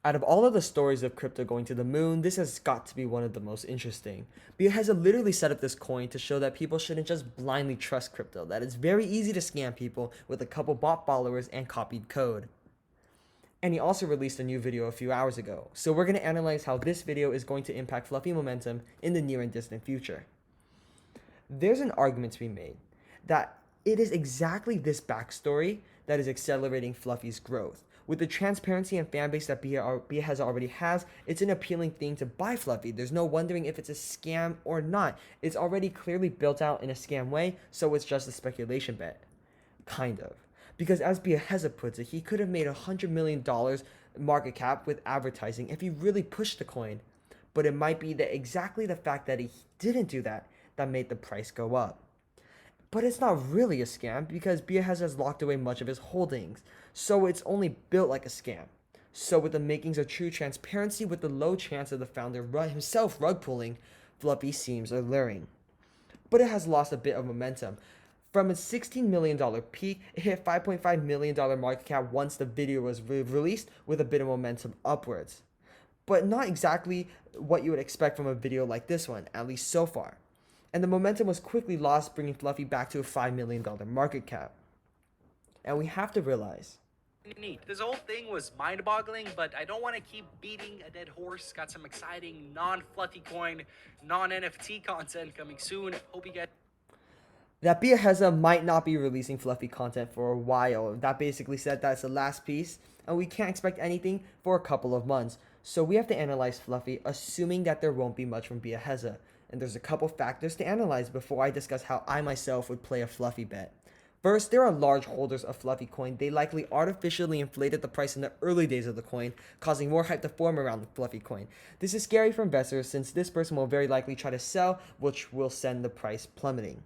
Out of all of the stories of crypto going to the moon, this has got to be one of the most interesting. Biaheza literally set up this coin to show that people shouldn't just blindly trust crypto, that it's very easy to scam people with a couple bot followers and copied code. And he also released a new video a few hours ago, so we're going to analyze how this video is going to impact Fluffy momentum in the near and distant future. There's an argument to be made that it is exactly this backstory that is accelerating Fluffy's growth. With the transparency and fanbase that Biaheza already has, it's an appealing thing to buy Fluffy. There's no wondering if it's a scam or not. It's already clearly built out in a scam way, so it's just a speculation bet. Kind of. Because as Biaheza puts it, he could have made $100 million market cap with advertising if he really pushed the coin. But it might be that exactly the fact that he didn't do that made the price go up. But it's not really a scam because Biaheza has locked away much of his holdings, so it's only built like a scam. So with the makings of true transparency with the low chance of the founder himself rug pulling, Fluffy seems alluring. But it has lost a bit of momentum. From its $16 million peak, it hit $5.5 million market cap once the video was released with a bit of momentum upwards. But not exactly what you would expect from a video like this one, at least so far. And the momentum was quickly lost, bringing Fluffy back to a $5 million market cap. And we have to realize, neat. This whole thing was mind-boggling, but I don't want to keep beating a dead horse. Got some exciting non-fluffy coin, non-NFT content coming soon. Hope you guys... that Biaheza might not be releasing Fluffy content for a while. That basically said that's the last piece, and we can't expect anything for a couple of months. So we have to analyze Fluffy, assuming that there won't be much from Biaheza. And there's a couple factors to analyze before I discuss how I myself would play a Fluffy bet. First, there are large holders of Fluffy coin. They likely artificially inflated the price in the early days of the coin, causing more hype to form around the Fluffy coin. This is scary for investors since this person will very likely try to sell, which will send the price plummeting.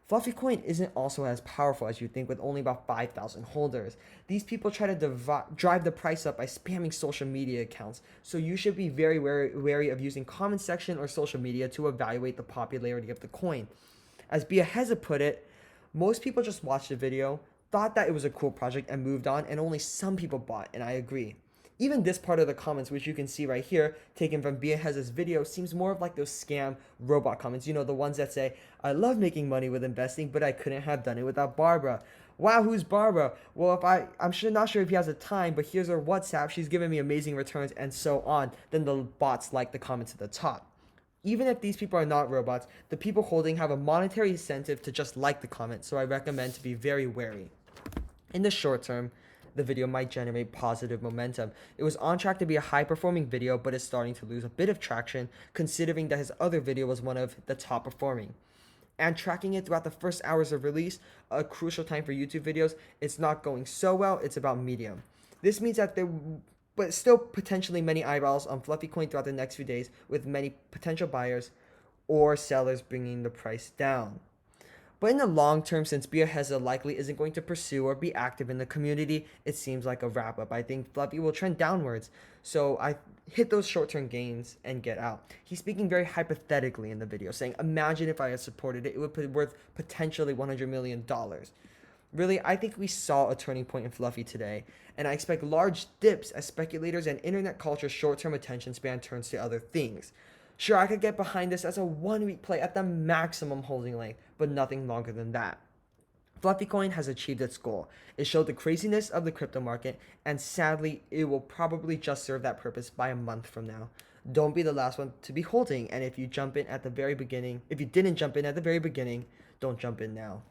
Fluffy coin isn't also as powerful as you think with only about 5,000 holders. These people try to drive the price up by spamming social media accounts, so you should be very wary of using comment section or social media to evaluate the popularity of the coin. As Biaheza put it, most people just watched the video, thought that it was a cool project and moved on, and only some people bought, and I agree. Even this part of the comments, which you can see right here, taken from Biaheza's video, seems more of like those scam robot comments. You know, the ones that say, I love making money with investing, but I couldn't have done it without Barbara. Wow, who's Barbara? Well, not sure if he has the time, but here's her WhatsApp. She's giving me amazing returns and so on. Then the bots like the comments at the top. Even if these people are not robots, the people holding have a monetary incentive to just like the comment, so I recommend to be very wary. In the short term, the video might generate positive momentum. It was on track to be a high-performing video, but is starting to lose a bit of traction, considering that his other video was one of the top performing. And tracking it throughout the first hours of release, a crucial time for YouTube videos, it's not going so well, it's about medium. This means that but still potentially many eyeballs on Fluffy Coin throughout the next few days, with many potential buyers or sellers bringing the price down. But in the long term, since Biaheza likely isn't going to pursue or be active in the community, it seems like a wrap up. I think Fluffy will trend downwards, so I hit those short-term gains and get out. He's speaking very hypothetically in the video, saying, imagine if I had supported it, it would be worth potentially $100 million. Really, I think we saw a turning point in Fluffy today, and I expect large dips as speculators and internet culture's short-term attention span turns to other things. Sure, I could get behind this as a 1-week play at the maximum holding length, but nothing longer than that. Fluffy Coin has achieved its goal. It showed the craziness of the crypto market, and sadly, it will probably just serve that purpose by a month from now. Don't be the last one to be holding, and if you didn't jump in at the very beginning, don't jump in now.